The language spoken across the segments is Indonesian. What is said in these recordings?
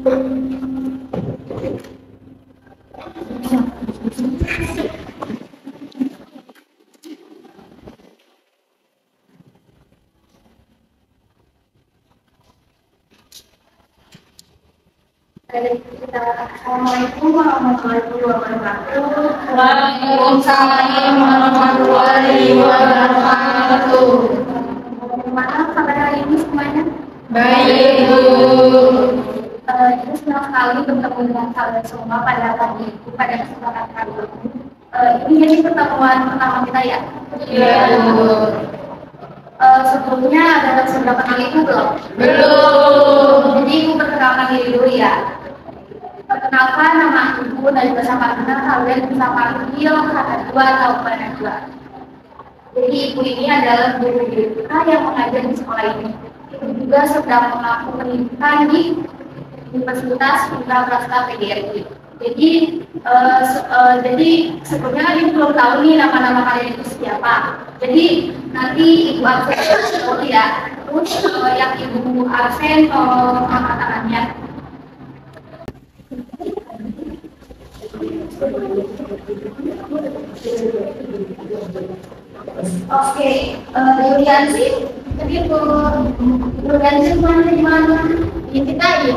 Assalamualaikum warahmatullahi wabarakatuh. Waalaikumsalam warahmatullahi wabarakatuh. Bagaimana kabar hari ini semuanya? Baik, Bu. Itu senang sekali bertemu dengan kalian semua pada pagi itu, pada kesempatan kali ini. Ini jadi pertemuan pertama kita ya. Iya, Bu. Sebelumnya ada seberapa kali itu belum? Belum. Jadi Ibu perkenalkan diri dulu ya. Perkenalkan, nama Ibu dan juga sama kenal kalian bisa panggil kata dua atau pada dua. Jadi Ibu ini adalah guru kita yang mengajar di sekolah ini. Ibu juga sedang menempuh pendidikan di Universitas Putra Prasta PGRI. Jadi sebetulnya kan Ibu belum tahu nih nama-nama kalian itu siapa. Jadi nanti Ibu absen dulu ya. Terus yang Ibu absen angkat tangannya. Oke, Yuliansi, jadi Yuliansi mana? Ini kita di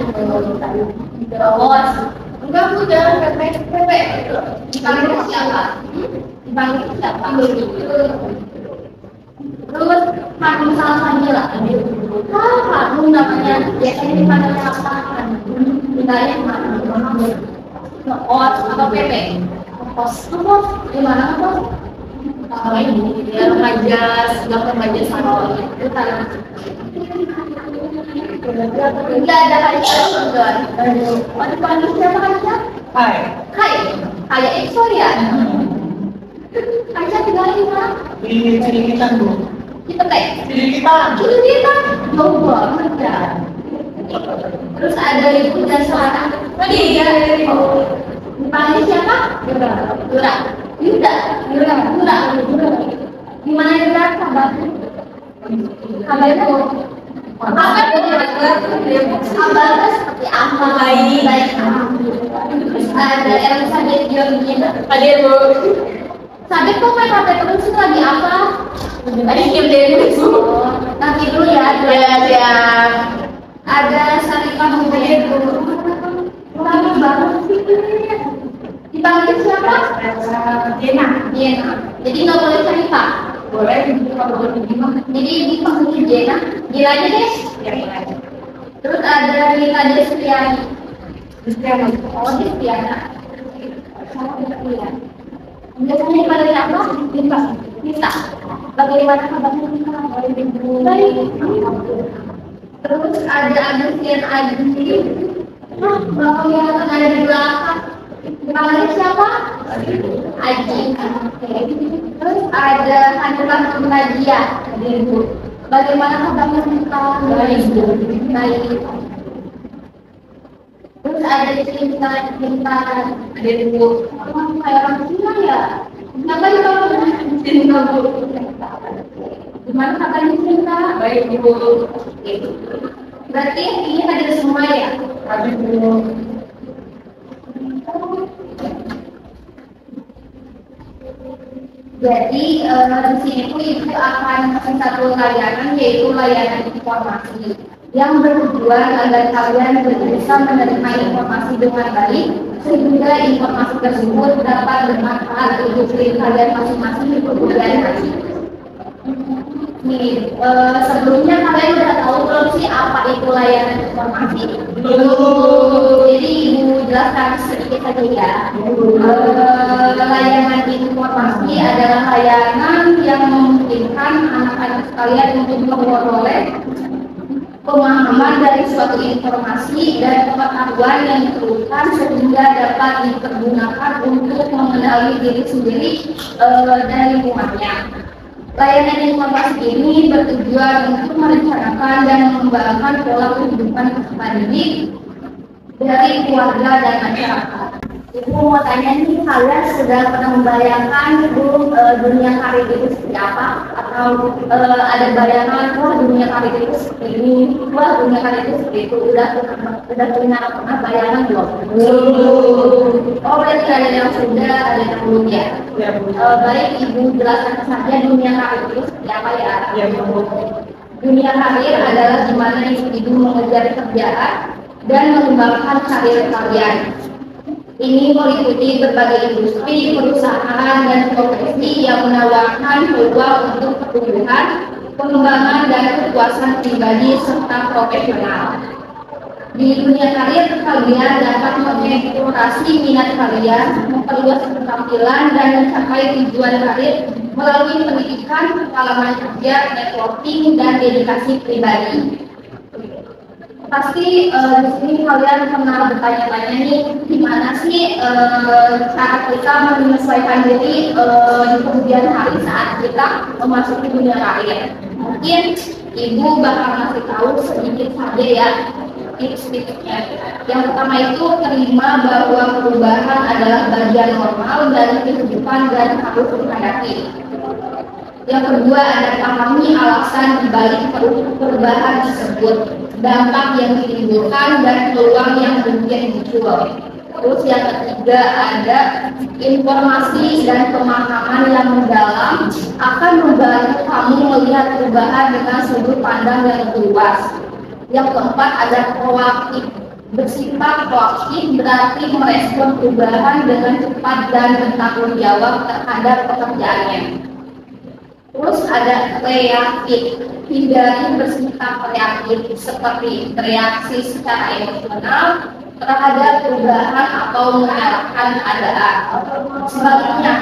bawah. Enggak, Bu, jangan pepe. Dipanggil siapa? Terus Hanum sama Sanjela. Hanum namanya biasanya dipanggilnya apa? Tinggalnya mana? Ngeos atau pepe? Ngeos, gimana ngeos? Ini ya remaja, sedang remaja salon itu kan. Tidak ada kajian juga. Oh, dipanggil siapa kajian? Hai Ekso ya. Kajian tinggal di mana? Di Cilikitan, Bu. Kita Cilikitan. Jauh banget ya. Terus ada Ibu dan Selatan. Iya. Dipanggil siapa? Yura. Yuda. Gimana Yuda kabarnya? Kabarnya seperti apa? Baik. Terus ada Elsa jadi Georgina. Hadir, Bu. Sabit kok main HP terus lagi apa? Tadi diam deh, Bu. Nanti dulu ya. Siap. Ada Sarika Muhammad dulu. Lama banget sih. Dipanggil siapa? Jena. Jadi nggak boleh Sarika. Boleh, kalau boleh gimana? Jadi dipanggil Jena. Gila aja deh. Ya. Terus ada Rika Destiani. Oh, Destiana. Biasanya dipanggil apa? Nita. Bagaimana kabarnya Nita? Baik. Terus ada Agustian Aji. Bapak yang ada di belakang. Dipanggil siapa? Aji. Terus ada Hanifah Nadia. Bagaimana kabarnya Nita? Baik. Terus ada Cinta. Ada Ibu. Kayak orang Cina ya? Kenapa dipanggil Cinta, Bu? Gimana kabarnya Cinta? Baik, Ibu. Berarti ini ada semua ya? Hadir, Bu. Jadi di sini pun Ibu akan kasih satu layanan, yaitu layanan informasi yang bertujuan agar kalian bisa menerima informasi dengan baik sehingga informasi tersebut dapat bermanfaat untuk diri kalian masing-masing di kemudian hari. Nih, sebelumnya kalian udah tahu belum sih apa itu layanan informasi? Belum. Jadi Ibu jelaskan sedikit saja ya. Layanan informasi adalah layanan yang memungkinkan anak-anak sekalian untuk memperoleh pemahaman dari suatu informasi dan pengetahuan yang diperlukan sehingga dapat dipergunakan untuk mengenali diri sendiri dan lingkungannya. Layanan informasi ini bertujuan untuk merencanakan dan mengembangkan pola kehidupan peserta didik dari keluarga dan masyarakat. Ibu mau tanya nih, kalian sudah pernah membayangkan dunia karir itu seperti apa? atau ada bayangan wah dunia karir itu seperti ini, wah dunia karir itu seperti itu. Udah pernah bayangan belum? Oh berarti ada yang sudah, ada yang belum ya. Baik Ibu jelaskan saja dunia karir itu seperti apa ya? Dunia karir adalah di mana individu mengejar pekerjaan dan mengembangkan karir kalian. Ini meliputi berbagai industri, perusahaan, dan profesi yang menawarkan peluang untuk pertumbuhan, pengembangan, dan kepuasan pribadi serta profesional. Di dunia karir, kalian dapat mengeksplorasi minat kalian, memperluas keterampilan, dan mencapai tujuan karir melalui pendidikan, pengalaman kerja, networking, dan dedikasi pribadi. Pasti di sini kalian pernah bertanya-tanya nih, gimana sih cara kita menyesuaikan diri di kemudian hari saat kita memasuki dunia karir. Mungkin Ibu bakal ngasih tahu sedikit saja ya tips-tipsnya. Yang pertama itu terima bahwa perubahan adalah bagian normal dari kehidupan dan harus dihadapi. Yang kedua ada pahami alasan dibalik perubahan tersebut, dampak yang ditimbulkan dan peluang yang mungkin muncul. Terus yang ketiga ada informasi dan pemahaman yang mendalam akan membantu kamu melihat perubahan dengan sudut pandang yang lebih luas. Yang keempat ada proaktif. Bersifat proaktif berarti merespon perubahan dengan cepat dan bertanggung jawab terhadap pekerjaannya. Terus ada reaktif, hindari bersikap reaktif seperti bereaksi secara emosional terhadap perubahan atau menyalahkan keadaan. Sebaliknya,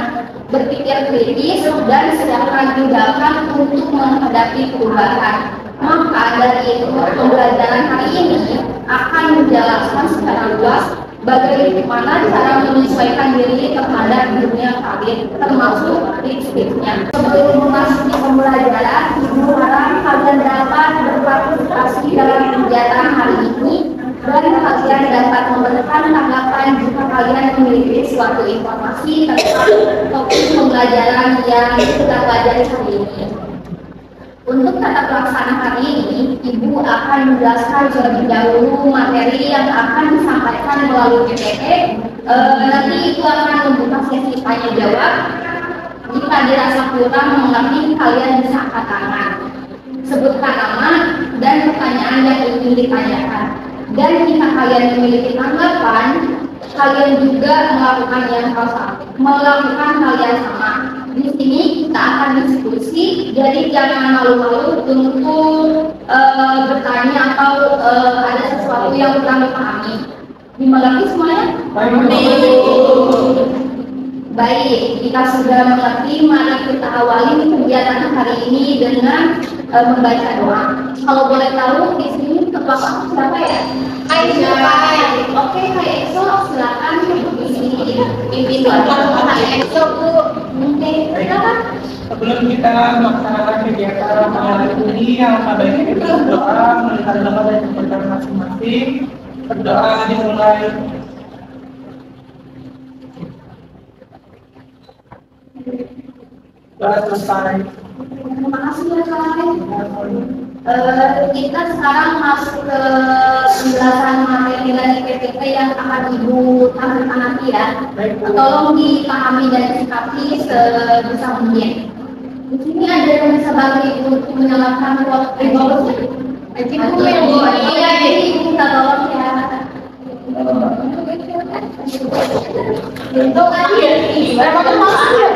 berpikir kritis dan siapkan tindakan untuk menghadapi perubahan. Maka dari itu, pembelajaran hari ini akan menjelaskan secara luas bagaimana cara menyesuaikan diri terhadap dunia karir, termasuk tips-tipsnya. Sebelum memasuki pembelajaran, Ibu harap kalian dapat berpartisipasi dalam kegiatan hari ini dan kalian dapat memberikan tanggapan jika kalian memiliki suatu informasi tentang topik pembelajaran yang kita pelajari hari ini. Untuk tata pelaksana hari ini, Ibu akan menjelaskan terlebih dahulu materi yang akan disampaikan melalui PPT. Nanti Ibu akan membuka sesi tanya jawab. Jika dirasa kurang mengerti, kalian bisa angkat tangan. Sebutkan nama dan pertanyaan yang ingin ditanyakan. Dan jika kalian memiliki tanggapan, kalian juga melakukan hal yang sama. Di sini kita akan diskusi, jadi jangan malu-malu untuk bertanya atau ada sesuatu yang kurang dipahami. Dimengerti semuanya? Baik, kita sudah mengerti, mari kita awali kegiatan hari ini dengan membaca doa. Kalau boleh tahu di sini ketua siapa ya? Aisyah. Oke, Kak Ekso, silakan di sini pimpin doa. Kak Ekso, Bu, mungkin silakan. Sebelum kita melaksanakan kegiatan hari ini, yang baiknya kita berdoa, melihat doa dari kepercayaan masing-masing. Berdoa dimulai. Doa selesai. Terima kasih ya Kak. Kita sekarang masuk ke penjelasan materi dari PPT yang akan Ibu tampilkan nanti ya. Tolong dipahami dan disikapi sebisa mungkin. Di sini ada yang bisa bantu Ibu untuk menyalakan waktu Ibu yang iya, jadi Ibu minta tolong ya. Itu tadi ya, berapa masuk ya?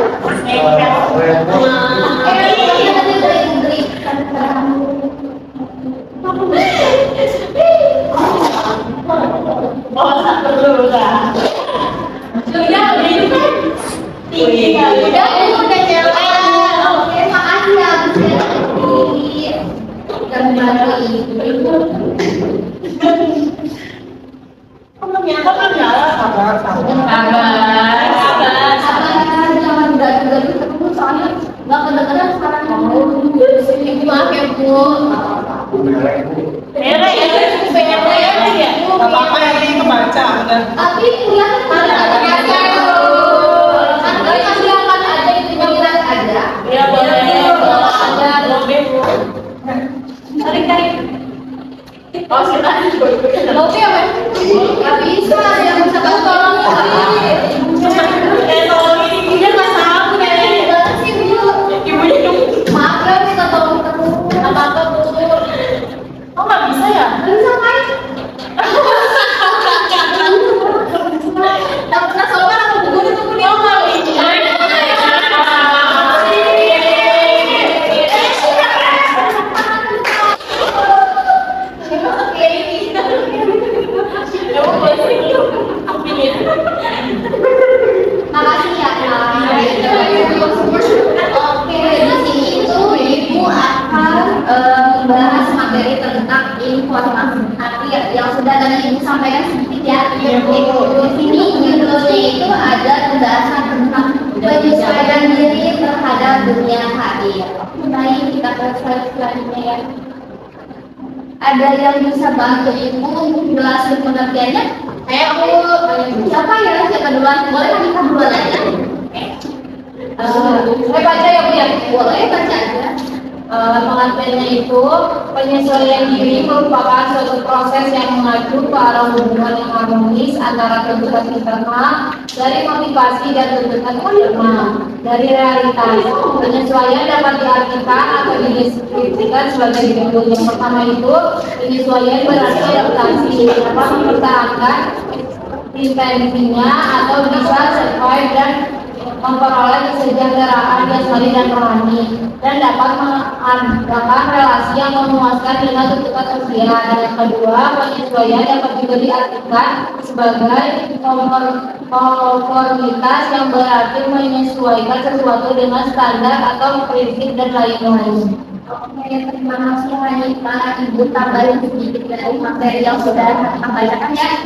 Apa yang ini kebaca? Tapi kuliah mana? Kan masih akan ada itu bilang ada. Ya boleh. lebih Bu. Tarik. Oh kita Lobi apa? Gak bisa, yang bisa bantu tolong teknologinya nggak sampai. Ibunya dong. Maaf ya, minta tolong terus. Apa Bu? Oh nggak bisa ya? Bisa kan? Tak pernah soalnya aku bubur itu punya Oh nggak bisa. Makasih ya Kak. Oke, di sini itu Ibu akan membahas materi tentang informasi akhir yang sudah tadi Ibu sampaikan sedikit ya. Iya, Bu. Di sini judulnya itu ada pembahasan tentang penyesuaian diri terhadap dunia hadir. Baik, kita ke slide selanjutnya ya. Ada yang bisa bantu Ibu untuk jelasin pengertiannya? Siapa ya? Siapa duluan? Boleh kan kita duluan aja? Saya baca ya Bu ya. Boleh baca aja. Pengertiannya itu penyesuaian diri merupakan suatu proses yang mengacu ke arah hubungan yang harmonis antara tuntutan internal dari motivasi dan tuntutan eksternal dari realitas. Penyesuaian dapat diartikan atau dideskripsikan sebagai berikut. Yang pertama itu penyesuaian berarti adaptasi, dapat mempertahankan intensinya atau bisa survive dan memperoleh kesejahteraan jasmani dan rohani dan dapat mengadakan relasi yang memuaskan dengan tuntutan sosial. Dan yang kedua, penyesuaian dapat juga diartikan sebagai konformitas yang berarti menyesuaikan sesuatu dengan standar atau prinsip dan lain-lain. Oke, terima kasih Hanifah. Ibu tambahin sedikit dari materi yang sudah sampaikan ya.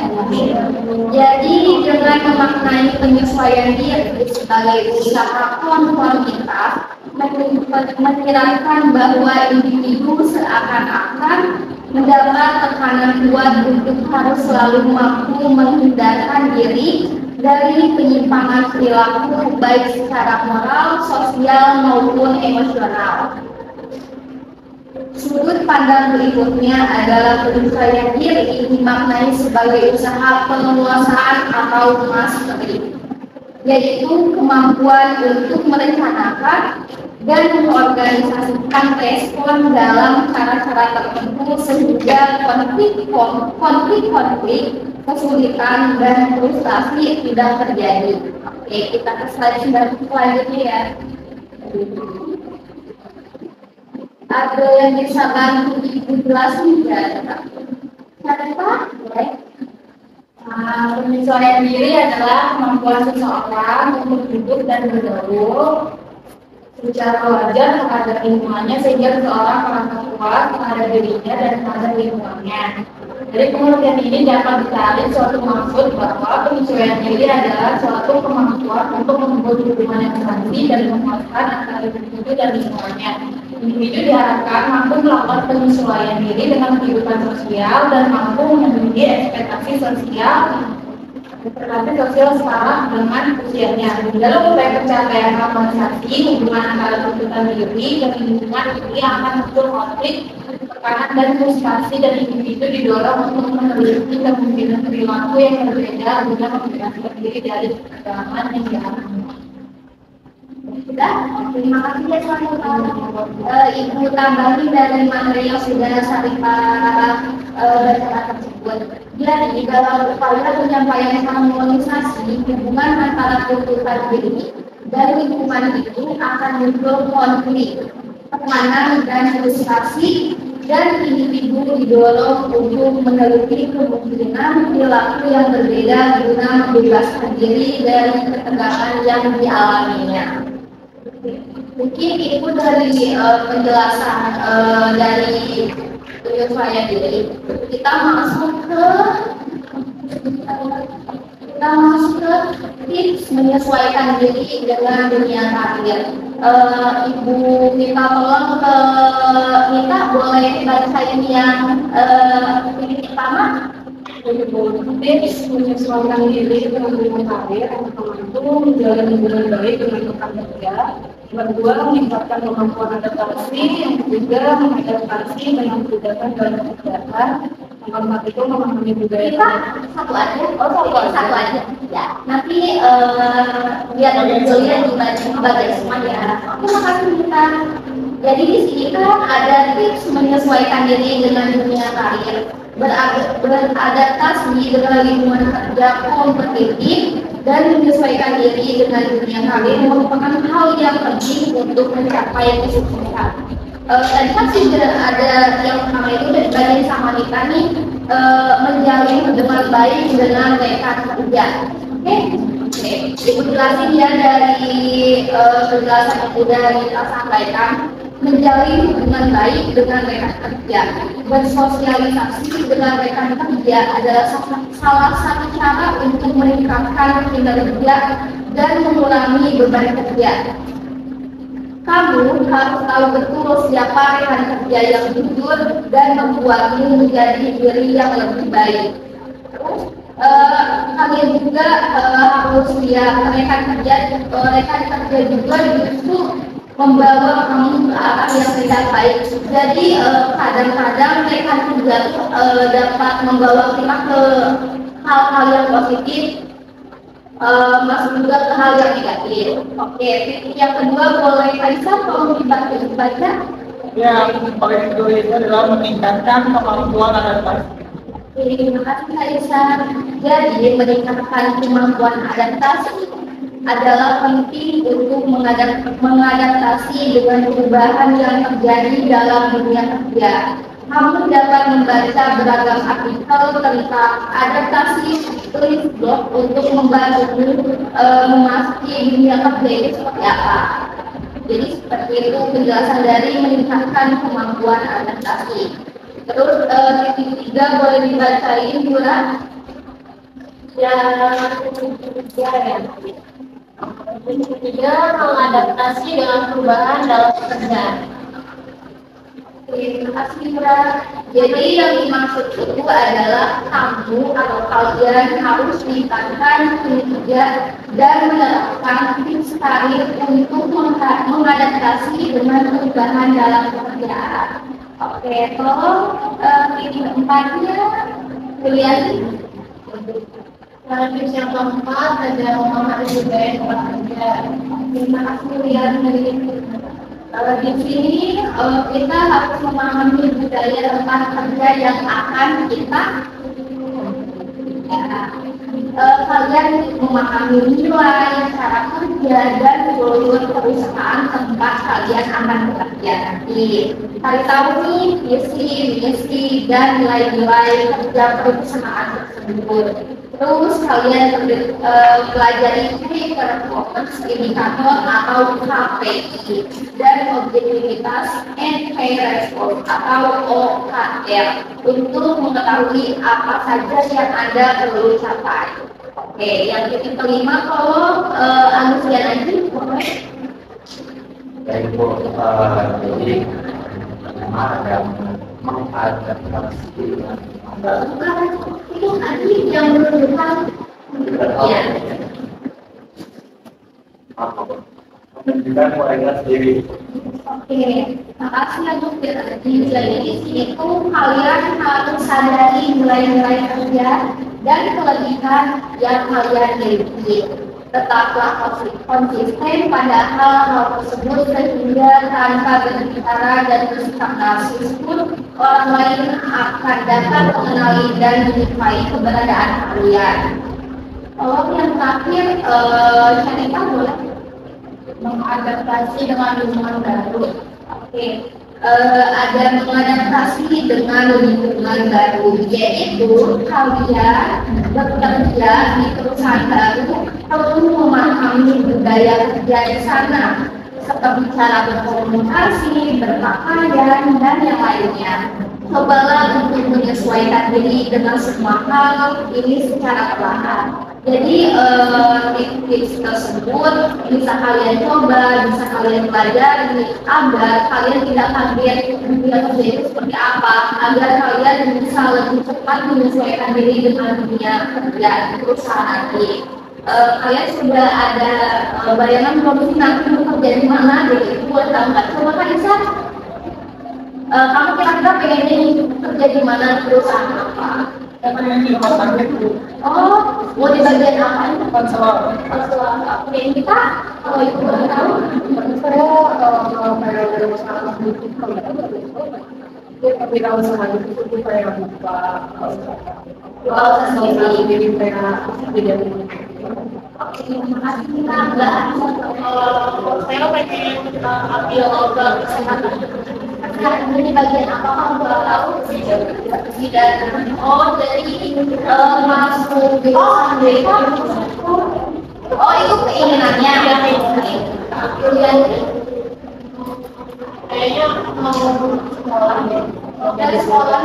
Jadi dengan memaknai penyesuaian diri sebagai usaha konformitas, mengira-kirakan bahwa individu seakan-akan mendapat tekanan kuat untuk harus selalu mampu menghindarkan diri dari penyimpangan perilaku baik secara moral, sosial maupun emosional. Sudut pandang berikutnya adalah penyesuaian diri dimaknai sebagai usaha penguasaan atau mastery, yaitu kemampuan untuk merencanakan dan mengorganisasikan respon dalam cara-cara tertentu sehingga konflik, kesulitan dan frustasi tidak terjadi. Oke, kita ke slide selanjutnya ya. Ada yang bisa bantu Ibu jelasin ya? Siapa? Boleh. Penyesuaian diri adalah kemampuan seseorang untuk hidup dan bergaul secara wajar terhadap lingkungannya sehingga seseorang merasa puas terhadap dirinya dan terhadap lingkungannya. Dari pengertian ini dapat ditarik suatu maksud bahwa penyesuaian diri adalah suatu kemampuan untuk membuat hubungan yang bersih dan memuaskan antara individu dan lingkungannya. Individu diharapkan mampu melakukan penyesuaian diri dengan kehidupan sosial dan mampu memenuhi ekspektasi sosial setara dengan usianya. Dalam upaya pencapaian harmonisasi hubungan antara tuntutan diri dan lingkungan ini akan muncul konflik, tekanan dan frustasi, dan individu didorong untuk meneliti kemungkinan perilaku yang berbeda guna membebaskan diri dari ketegangan yang dialami. Sudah, terima kasih ya Ibu tambahin dari materi yang sudah saya bacakan tersebut. Jadi dalam upaya penyampaian harmonisasi hubungan antara tuntutan diri dan lingkungan itu akan muncul konflik, tekanan dan frustasi, dan individu didorong untuk meneliti kemungkinan perilaku yang berbeda guna membebaskan diri dari ketegangan yang dialaminya. Mungkin itu dari penjelasan dari penyesuaian diri. Kita masuk ke tips menyesuaikan diri dengan dunia karir. Ibu Mita tolong ke Mita, boleh bacain yang ini pertama. Tips menyesuaikan diri dengan dunia karir yang pertama itu menjalin hubungan baik dengan rekan kerja, Yang kedua, meningkatkan kemampuan adaptasi. Yang ketiga, mengadaptasi dengan kebijakan dan kebijakan. Yang keempat itu memahami budaya. Kita satu aja. Oh, satu aja. Ya. Nanti biar Julia dibagi semua ya. Terima kasih kita. Jadi di sini kan ada tips menyesuaikan diri dengan dunia karir, beradaptasi dengan lingkungan kerja kompetitif, dan menyesuaikan diri dengan dunia karir merupakan hal yang penting untuk mencapai kesuksesan. Tadi kan sudah ada yang pertama itu dari bagian sama kita nih, menjalin hubungan baik dengan rekan kerja. Oke, ibu jelasin ya dari penjelasan yang sudah kita sampaikan. Menjalin hubungan baik dengan rekan kerja, bersosialisasi dengan rekan kerja adalah salah satu cara untuk meningkatkan kinerja dan mengurangi beban kerja. Kamu harus tahu betul siapa rekan kerja yang jujur dan membuatmu menjadi diri yang lebih baik. Kalian juga harus lihat rekan kerja juga justru membawa kamu ke arah yang tidak baik. Jadi kadang-kadang rekan kerja dapat membawa kita ke hal-hal yang positif, masuk juga ke hal yang negatif. Oke, yang kedua boleh Kaisa tolong dibaca. Ya, paling kedua itu adalah meningkatkan kemampuan adaptasi. Terima kasih Kaisa. Jadi meningkatkan kemampuan adaptasi adalah penting untuk mengadaptasi dengan perubahan yang terjadi dalam dunia kerja. Kamu dapat membaca beragam artikel tentang adaptasi, tulis blog untuk membantu memasuki dunia kerja itu seperti apa. Jadi seperti itu penjelasan dari meningkatkan kemampuan adaptasi. Terus titik 3 boleh dibacain Yura? Ya. Yang ketiga, mengadaptasi dengan perubahan dalam pekerjaan. Terima kasih, Mura. Jadi yang dimaksud itu adalah kamu atau kalian harus meningkatkan kinerja dan menerapkan tips karir untuk mengadaptasi dengan perubahan dalam pekerjaan. Oke, tolong titik 4-nya lihat. Tips yang keempat adalah memahami budaya tempat kerja. Terima kasih lihat dari di sini kita harus memahami budaya tempat kerja yang akan kita kalian memahami nilai, cara kerja dan kultur perusahaan tempat kalian akan bekerja nanti. Kalian tahu nih visi dan nilai-nilai kerja perusahaan tersebut. Terus kalian pelajari key performance indikator atau KPI dan objektivitas and key response atau OKR untuk mengetahui apa saja yang Anda perlu capai. Oke, yang titik kelima kalau Anusian aja boleh. Baik Bu, jadi pertama ada mengadaptasi itu tadi yang menunjukkan ya. Menunjukkan kualitas diri. Oke, makasih ya Bu. Jadi di sini tuh kalian harus sadari nilai-nilai kerja dan kelebihan yang kalian miliki. Tetaplah konsisten pada hal tersebut sehingga tanpa berbicara dan bersikap narsis pun orang lain akan dapat mengenali dan menyukai keberadaan kalian. Kalau yang terakhir, Syarika boleh mengadaptasi dengan lingkungan baru. Oke. Ada mengadaptasi dengan lingkungan baru, yaitu kalian bekerja di perusahaan baru perlu memahami budaya kerja di sana, seperti cara berkomunikasi, berpakaian, dan yang lainnya. Cobalah untuk menyesuaikan diri dengan semua hal ini secara perlahan. Jadi tips tersebut bisa kalian coba, bisa kalian pelajari agar kalian tidak kaget dunia kerja itu seperti apa, agar kalian bisa lebih cepat menyesuaikan diri dengan dunia kerja di perusahaan nanti. kalian sudah ada bayangan belum sih nanti bekerja di mana gitu buat tahu nggak? Coba kan Isa, kamu kira-kira pengen kerja di mana, perusahaan apa? Saya pengen di rumah sakit Bu. Oh, mau di bagian apa ini? Konselor. Pengen kita, kalau itu boleh tahu. Saya kayak dari usaha sedikit kewirausahaan itu supaya buka sendiri. saya tidak Oke, terima kasih Mbak. Saya pengen ambil obat kesehatan. Sekarang ini bagian apa kamu boleh tahu? Tidak. Oh, jadi masuk dari oh itu keinginannya. Kayaknya mau dari sekolah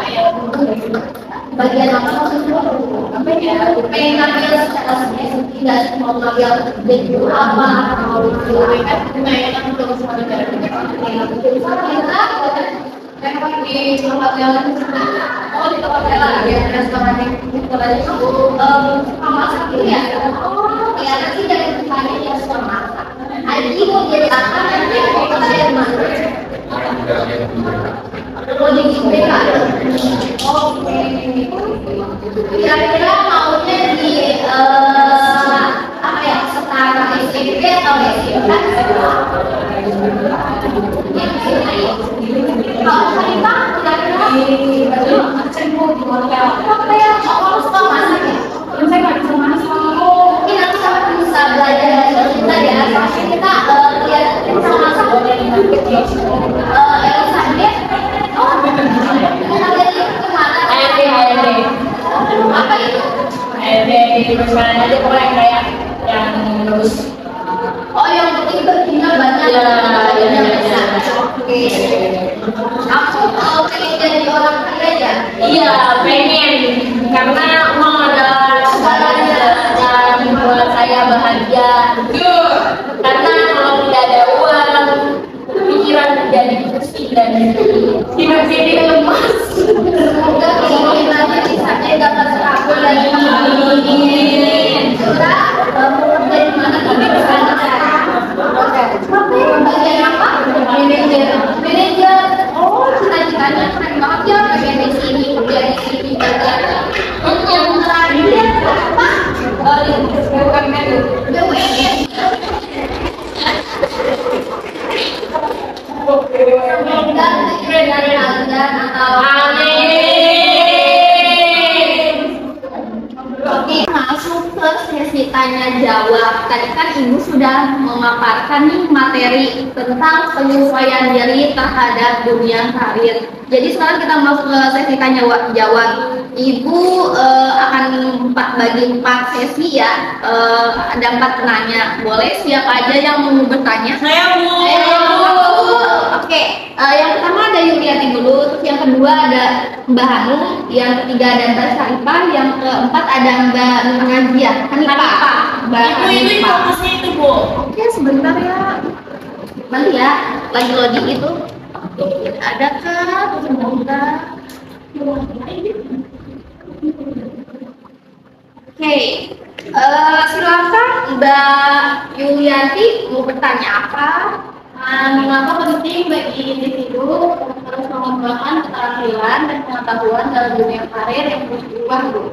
kayak bagian apa maksudnya? Apa ya? Pengen ngambil secara spesifik, tidak mau ngambil baju apa atau mereka kayaknya untuk sekolah dari kita di tempat yang oh di tempat yang ya restoran di sekolah itu sama sakit ya. Oh ya nanti dari tempatnya ya suka masak. Aji mau jadi apa nanti mau kerja di mana? Mau jadi BK? Oke. Kira-kira maunya di apa ya? Setara SMP atau SMP? Kalau Hanifah kira-kira apa ya? Kamu suka masak ya? Saya nggak bisa masak. Mungkin nanti kamu bisa belajar dari kita ya. Pasti kita lihat bisa masak. Elsa dia, oh, kita lihat itu kemana? ARD. Apa itu? ARD di perusahaan aja pokoknya kayak yang lulus. Oh, yang penting berguna banyak. Iya. Oke. Aku pengen jadi orang kaya ya. Iya, pengen karena uang adalah segalanya dan membuat saya bahagia. Karena kalau tidak ada uang, pikiran jadi pusing dan hidup ini lemas. Semoga keinginannya bisa dapat terkabul dan curah. Dari mana tapi kesana. Bagian apa? Manajer. Oh, cita-citanya keren banget ya. Bagian di sini, kerja di sini, bagian yang terakhir apa? BUMN. Semoga keinginan kalian atau Oke, masuk ke sesi tanya jawab. Tadi kan Ibu sudah memaparkan nih materi tentang penyesuaian diri terhadap dunia karir. Jadi sekarang kita masuk ke sesi tanya jawab. Ibu akan bagi 4 sesi ya. Ada 4 penanya. Boleh siapa aja yang mau bertanya? Saya mau. Oke, yang pertama ada Yuliati dulu, terus yang kedua ada Mbak Hanum, yang ketiga ada Mbak Syarifah, yang keempat ada Mbak Nazia. Hanifah. Mbak Hanifah. Fokusnya itu Bu. Oke, sebentar ya. Nanti ya, lagi loading itu. Ada kah? Sebentar. Oke, silakan Mbak Yuliati mau bertanya apa? Mengapa penting bagi individu terus mengembangkan keterampilan dan pengetahuan dalam dunia karir yang terus berubah, Bu?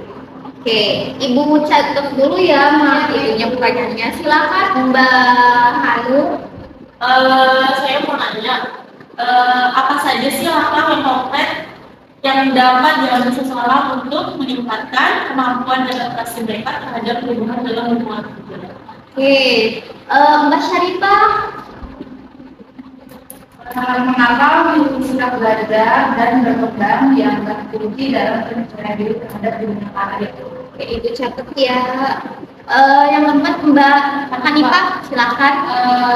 Oke, Ibu catat dulu ya, Mak. Itunya pertanyaannya. Silakan Mbak Hanum. Saya mau nanya, apa saja sih langkah yang konkret yang dapat diambil seseorang untuk meningkatkan kemampuan dan adaptasi mereka terhadap perubahan dalam lingkungan kerja? Oke, Mbak Syarifah. Mengapa sudah belajar dan berkembang yang terkunci dalam penyesuaian diri terhadap dunia karir. Oke, Ibu catat ya. Yang keempat Mbak Hanifah, silakan.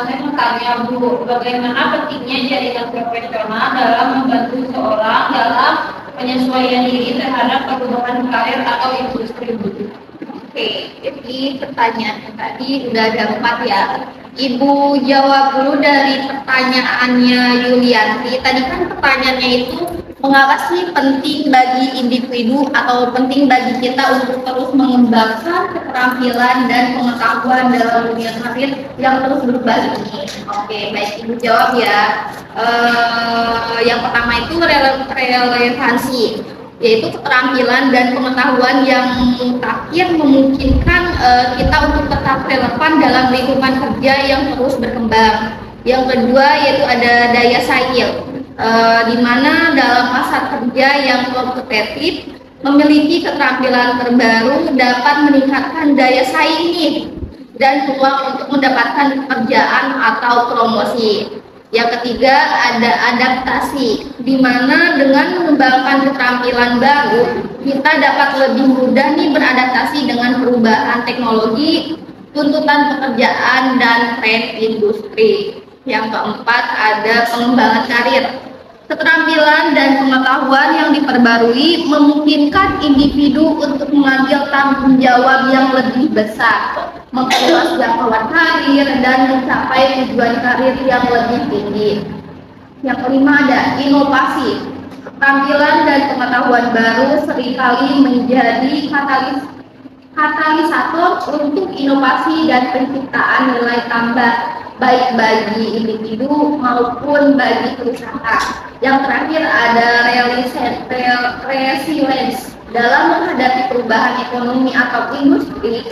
Saya mau tanya Bu, bagaimana pentingnya jaringan profesional dalam membantu seorang dalam penyesuaian diri terhadap perubahan karir atau industri Bu? Oke, jadi pertanyaan tadi udah ada 4 ya. Ibu jawab dulu dari pertanyaannya Yulianti. Tadi kan pertanyaannya itu Mengapa sih penting bagi individu atau penting bagi kita untuk terus mengembangkan keterampilan dan pengetahuan dalam dunia karir yang terus berubah ini? Oke, baik, Ibu jawab ya. Yang pertama itu relevansi, yaitu keterampilan dan pengetahuan yang mutakhir memungkinkan kita untuk tetap relevan dalam lingkungan kerja yang terus berkembang. Yang kedua yaitu ada daya saing, di mana dalam pasar kerja yang kompetitif memiliki keterampilan terbaru dapat meningkatkan daya saing nih dan peluang untuk mendapatkan pekerjaan atau promosi. Yang ketiga ada adaptasi, di mana dengan mengembangkan keterampilan baru kita dapat lebih mudah nih beradaptasi dengan perubahan teknologi, tuntutan pekerjaan dan tren industri. Yang keempat ada pengembangan karir. Keterampilan dan pengetahuan yang diperbarui memungkinkan individu untuk mengambil tanggung jawab yang lebih besar, memperluas jangkauan karir dan mencapai tujuan karir yang lebih tinggi. Yang kelima ada inovasi. Keterampilan dan pengetahuan baru seringkali menjadi katalisator untuk inovasi dan penciptaan nilai tambah baik bagi individu maupun bagi perusahaan. Yang terakhir ada resilience. Dalam menghadapi perubahan ekonomi atau industri,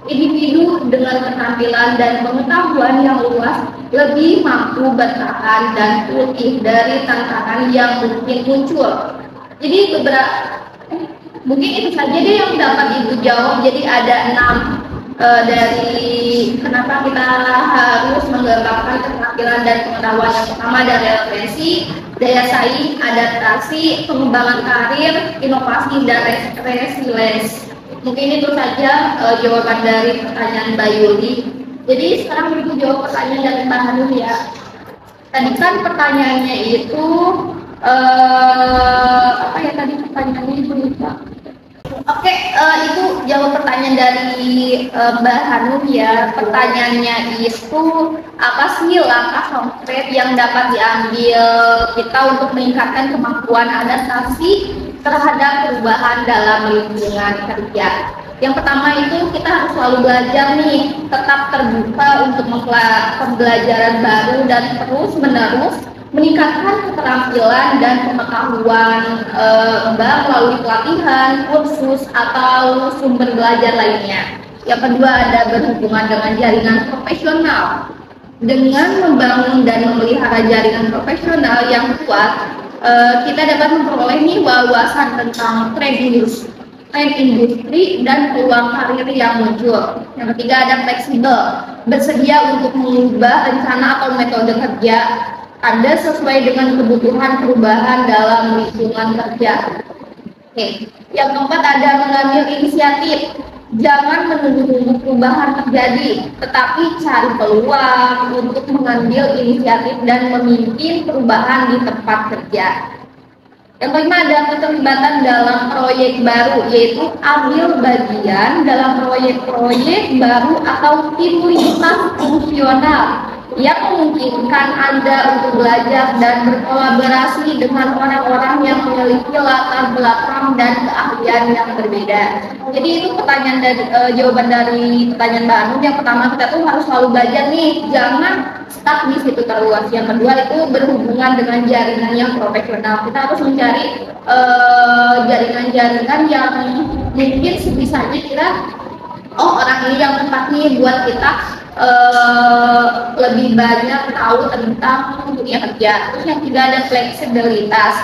individu dengan keterampilan dan pengetahuan yang luas lebih mampu bertahan dan pulih dari tantangan yang mungkin muncul. Jadi mungkin itu saja deh yang dapat Ibu jawab. Jadi ada 6 dari kenapa kita harus mengembangkan keterampilan dan pengetahuan. Yang pertama ada relevansi, daya saing, adaptasi, pengembangan karir, inovasi, dan resilience. Mungkin itu saja jawaban dari pertanyaan Mbak Yuli. Jadi sekarang Ibu jawab pertanyaan dari Mbak Hanum ya. Tadi kan pertanyaannya itu apa ya tadi pertanyaannya Ibu lupa. Oke, itu jawab pertanyaan dari Mbak Hanum ya. Pertanyaannya itu apa sih langkah konkret yang dapat diambil kita untuk meningkatkan kemampuan adaptasi terhadap perubahan dalam lingkungan kerja. Yang pertama itu kita harus selalu belajar nih, tetap terbuka untuk pembelajaran baru dan terus menerus meningkatkan keterampilan dan pengetahuan Mbak melalui pelatihan, kursus, atau sumber belajar lainnya. Yang kedua ada berhubungan dengan jaringan profesional. Dengan membangun dan memelihara jaringan profesional yang kuat, kita dapat memperoleh nih wawasan tentang tren industri dan peluang karir yang muncul. Yang ketiga ada fleksibel, bersedia untuk mengubah rencana atau metode kerja Anda sesuai dengan kebutuhan perubahan dalam lingkungan kerja. Oke. Yang keempat ada mengambil inisiatif. Jangan menunggu perubahan terjadi, tetapi cari peluang untuk mengambil inisiatif dan memimpin perubahan di tempat kerja. Yang kelima ada keterlibatan dalam proyek baru, yaitu ambil bagian dalam proyek-proyek baru atau tim lintas fungsional yang memungkinkan Anda untuk belajar dan berkolaborasi dengan orang-orang yang memiliki latar belakang dan keahlian yang berbeda. Jadi itu pertanyaan dari jawaban dari pertanyaan Mbak Anu. Yang pertama kita tuh harus selalu belajar nih, jangan stuck di situ terluas. Yang kedua itu berhubungan dengan jaringan yang profesional. Kita harus mencari jaringan-jaringan yang mungkin sebisanya kita, oh orang ini yang tepat nih buat kita lebih banyak tahu tentang dunia kerja. Terus yang ketiga ada fleksibilitas.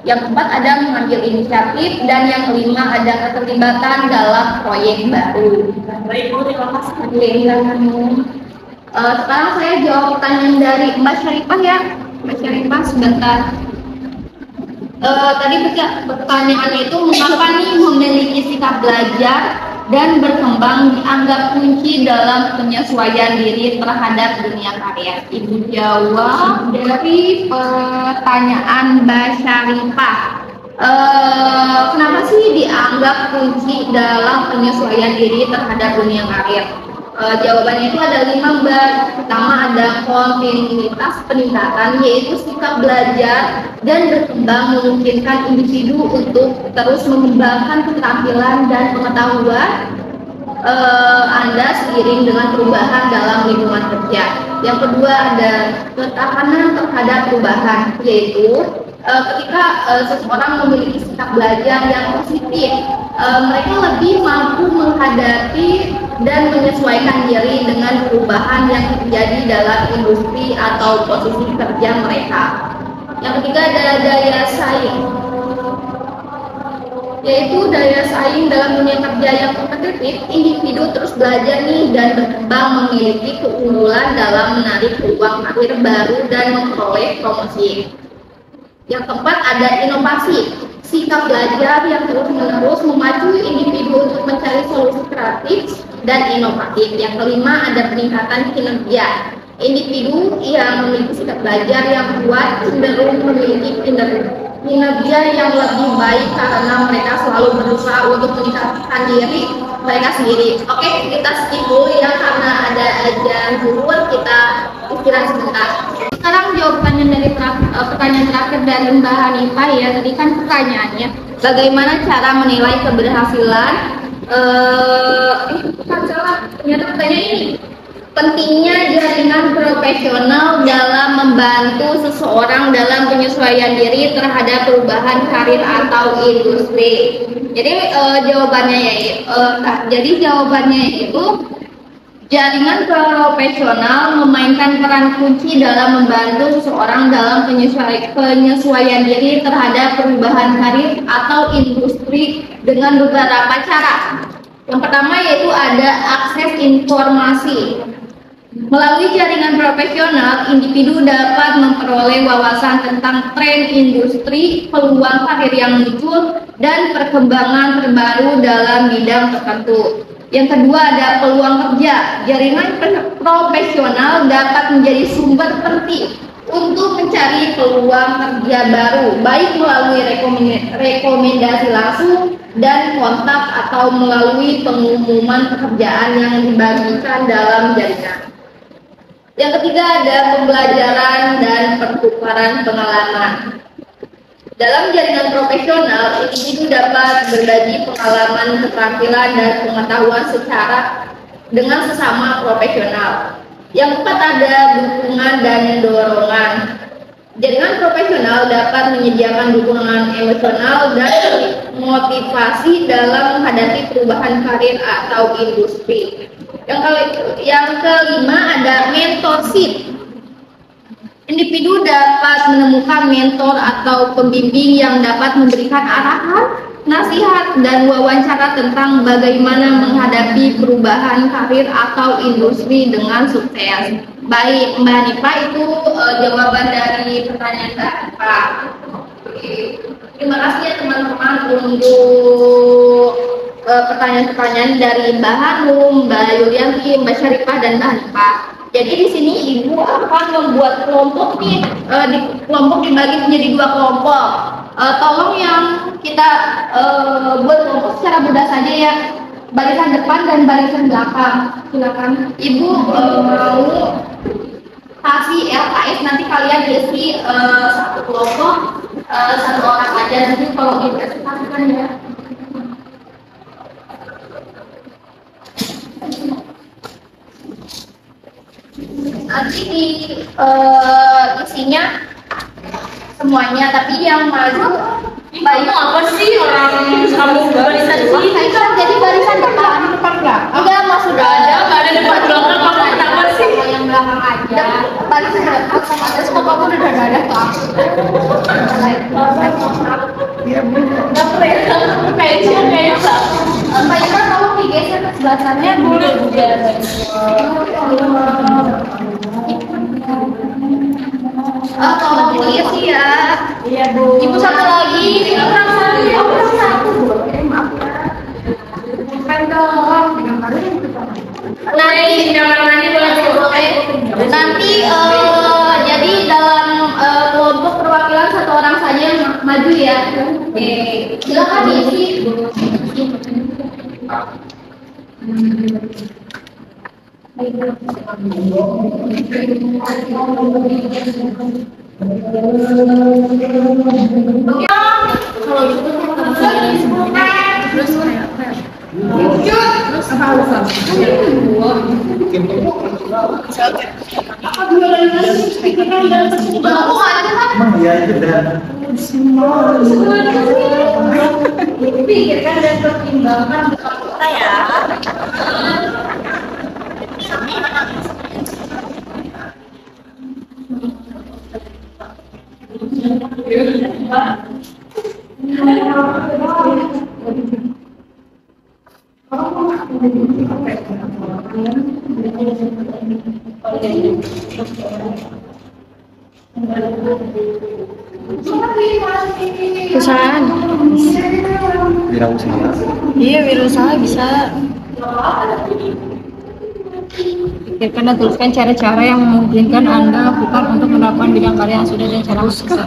Yang keempat ada mengambil inisiatif, dan yang kelima ada keterlibatan dalam proyek baru. Baik Bu, terima kasih. Sekarang saya jawab pertanyaan dari Mbak Syarifah ya. Mbak Syarifah sebentar. Tadi pertanyaannya itu mengapa nih memiliki sikap belajar dan berkembang dianggap kunci dalam penyesuaian diri terhadap dunia karya. Ibu jawab dari pertanyaan Mbak Syarifah. Kenapa sih dianggap kunci dalam penyesuaian diri terhadap dunia karir? Jawabannya itu ada 5, Mbak. Pertama ada kontinuitas peningkatan, yaitu sikap belajar dan berkembang memungkinkan individu untuk terus mengembangkan keterampilan dan pengetahuan Anda seiring dengan perubahan dalam lingkungan kerja. Yang kedua ada ketahanan terhadap perubahan, yaitu ketika seseorang memiliki sikap belajar yang positif, mereka lebih mampu menghadapi dan menyesuaikan diri dengan perubahan yang terjadi dalam industri atau posisi kerja mereka. Yang ketiga ada daya saing, yaitu daya saing dalam dunia kerja yang kompetitif. Individu terus belajar nih dan berkembang memiliki keunggulan dalam menarik peluang karir baru dan memperoleh promosi. Yang keempat ada inovasi, sikap belajar yang terus-menerus memacu individu untuk mencari solusi kreatif dan inovatif. Yang kelima ada peningkatan kinerja. Individu yang memiliki sikap belajar yang kuat cenderung memiliki kinerja yang lebih baik karena mereka selalu berusaha untuk meningkatkan diri mereka sendiri. Oke, kita skip dulu ya karena ada azan zuhur, kita istirahat sebentar. Sekarang jawabannya dari pertanyaan terakhir dari Mbak Hanifah ya. Tadi kan pertanyaannya bagaimana cara menilai keberhasilan bukan salah, ternyata pertanyaan ini. Pentingnya jaringan profesional dalam membantu seseorang dalam penyesuaian diri terhadap perubahan karir atau industri. Jadi jawabannya itu jaringan profesional memainkan peran kunci dalam membantu seseorang dalam penyesuaian diri terhadap perubahan karir atau industri dengan beberapa cara. Yang pertama yaitu ada akses informasi. Melalui jaringan profesional, individu dapat memperoleh wawasan tentang tren industri, peluang karir yang muncul, dan perkembangan terbaru dalam bidang tertentu. Yang kedua ada peluang kerja. Jaringan profesional dapat menjadi sumber penting untuk mencari peluang kerja baru, baik melalui rekomendasi langsung dan kontak atau melalui pengumuman pekerjaan yang dibagikan dalam jaringan. Yang ketiga ada pembelajaran dan pertukaran pengalaman. Dalam jaringan profesional, individu dapat berbagi pengalaman, keterampilan, dan pengetahuan secara dengan sesama profesional. Yang keempat ada dukungan dan dorongan. Jaringan profesional dapat menyediakan dukungan emosional dan motivasi dalam menghadapi perubahan karir atau industri. Yang kelima ada mentorship. Individu dapat menemukan mentor atau pembimbing yang dapat memberikan arahan, nasihat, dan wawancara tentang bagaimana menghadapi perubahan karir atau industri dengan sukses. Baik, Mbak Hanifah, itu jawaban dari pertanyaan Mbak Hanifah. Terima kasih ya teman-teman untuk pertanyaan-pertanyaan dari Mbak Hanum, Mbak Yulianti, Mbak Syarifah, dan Mbak Hanifah. Jadi di sini Ibu akan membuat kelompok nih, kelompok dibagi menjadi 2 kelompok. Tolong yang kita buat kelompok secara mudah saja ya, barisan depan dan barisan belakang. Silakan Ibu mau kasih LKS, nanti kalian isi satu kelompok, 1 orang aja. Nanti kalau investasikan ya. Nanti di isinya semuanya, tapi yang maju baik apa sih orang kamu barisan sini kan, jadi barisan depan enggak? Enggak, maksudnya enggak ada depan belakang, kamu kenapa sih? Yang belakang aja. Barisan depan sama aja, semua kamu udah ada kok. Iya Bu. Enggak perlu kayak Mbak Ira, kamu digeser ke sebelah sana dulu juga. Tolong diisi ya. Iya Bu. Ibu satu lagi. Kurang satu. Maaf ya. Bukan dong. Nanti nanti jadi dalam kelompok perwakilan 1 orang saja yang maju ya. Silakan diisi. Emang dia itu dan Pikirkan dan pertimbangkan betul kita ya. Perusahaan. wirausaha. Iya, wirausaha bisa. Pikirkan dan tuliskan cara-cara yang memungkinkan Anda lakukan untuk menerapkan bidang karya yang sudah dan cara usaha.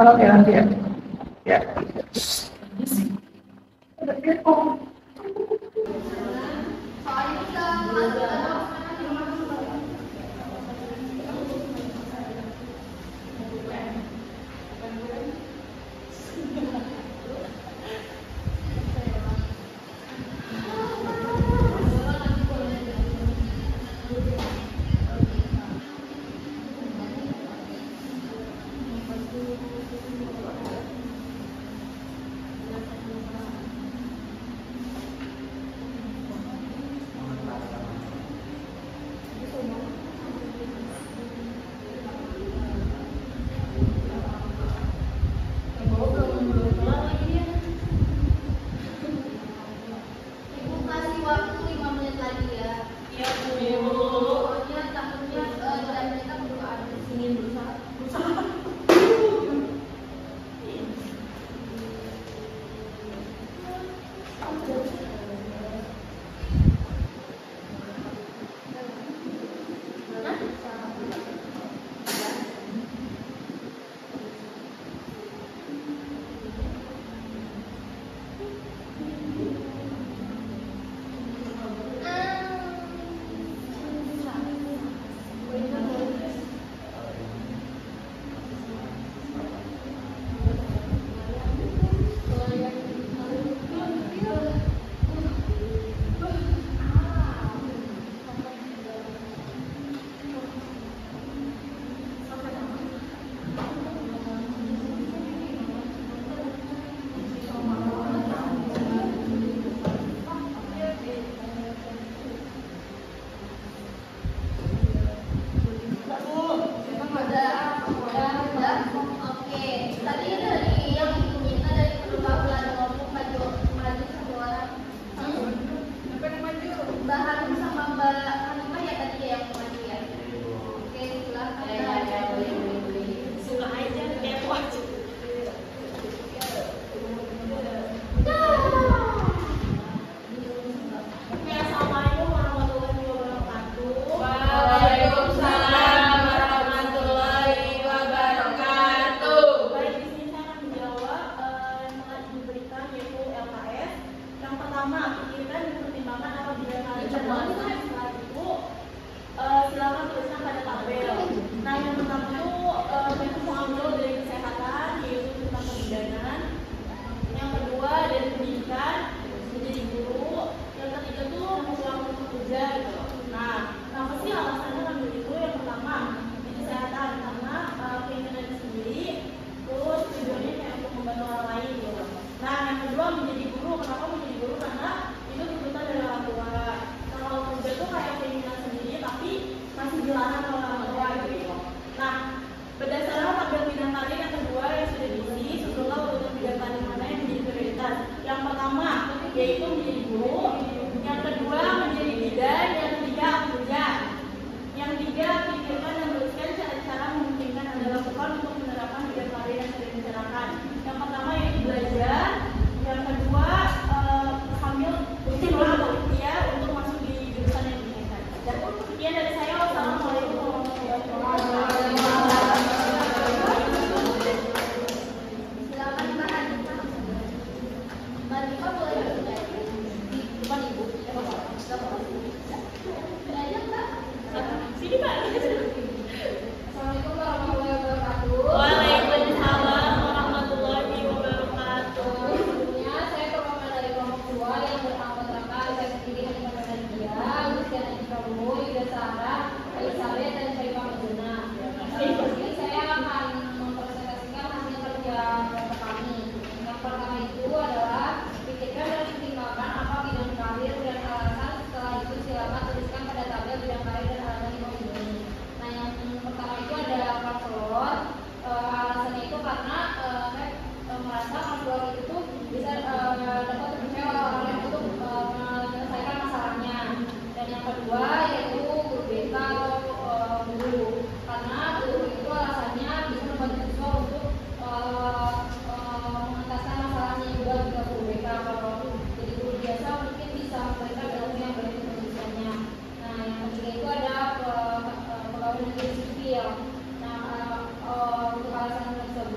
Kalau kayak nanti ya. Ya.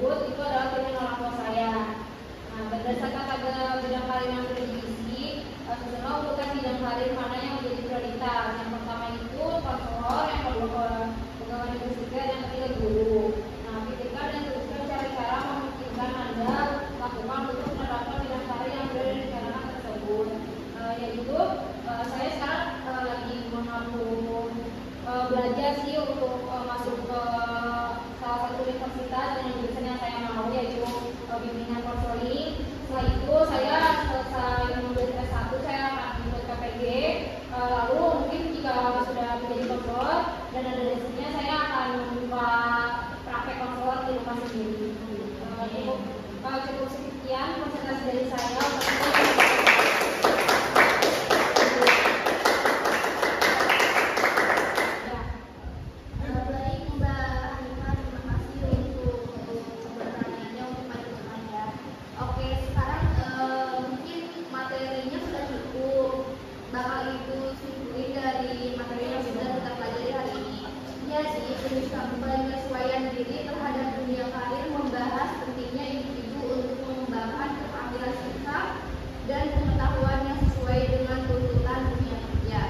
tersebut itu adalah pilihan orang tua saya. Nah, berdasarkan pada bidang karir yang sudah diisi, susunlah urutan bidang karir mana yang menjadi prioritas. Yang pertama itu konselor, yang kedua pegawai negeri sipil, yang ketiga guru. Nah, pikirkan dan teruskan cara-cara memungkinkan Anda lakukan untuk menerapkan bidang karir yang sudah direncanakan tersebut. Yaitu saya sekarang lagi mengambil belajar sih untuk masuk ke salah satu universitas dengan jurusan yang saya mau, yaitu bimbingan konseling. Setelah itu saya selesai mengambil S1, saya akan ikut KPG. Lalu mungkin jika sudah menjadi konselor dan ada rezekinya, saya akan membuka praktek konselor di rumah sendiri. Cukup sekian presentasi dari saya. Penyesuaian diri terhadap dunia karir membahas pentingnya individu untuk mengembangkan keterampilan sikap dan pengetahuan yang sesuai dengan tuntutan dunia kerja.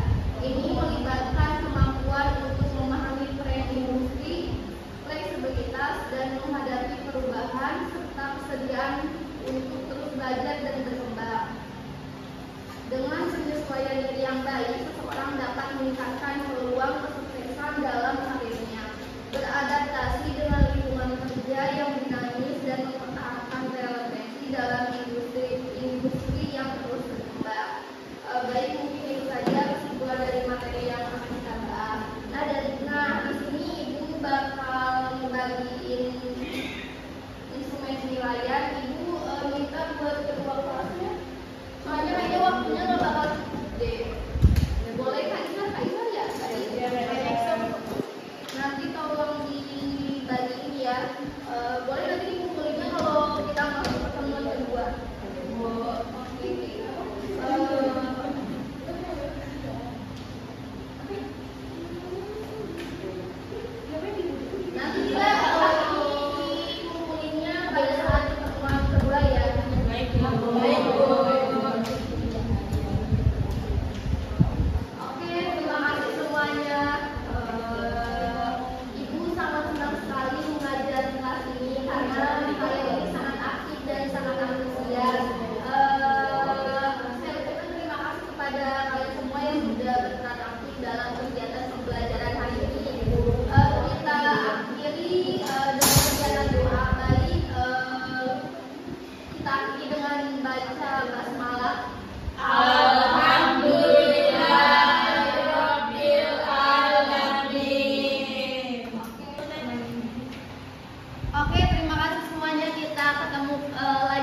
Ini melibatkan kemampuan untuk memahami tren industri, fleksibilitas, dan menghadapi perubahan serta kesediaan untuk terus belajar dan berkembang. Dengan penyesuaian diri yang baik, seseorang dapat meningkatkan peluang kesuksesan dalam karirnya, beradaptasi dengan lingkungan kerja yang dinamis dan mempertahankan relevansi dalam industri yang terus berkembang. Baik, mungkin itu saja kesimpulan dari materi yang akan kita bahas. Nah, di sini Ibu bakal membagiin instrumen penilaian. Ibu minta buat ketua kelasnya, soalnya kayaknya waktunya nggak bakal cukup deh. Boleh Kak Isa ya? Nanti tolong dibagiin ya. Boleh nanti dikumpulin kalau kita masuk pertemuan kedua. Nanti kita kumpulinnya pada saat pertemuan kedua ya. Baik. Oke, terima kasih semuanya. Ibu sangat senang sekali mengajar di kelas ini karena kalian ini sangat aktif dan sangat antusias. Saya ucapkan terima kasih kepada kalian semua yang sudah berperan aktif dalam kegiatan pembelajaran hari ini. Kita akhiri dengan perjalanan doa baik. Kita akhiri dengan baca basmalah. Oke, terima kasih semuanya. Kita ketemu lagi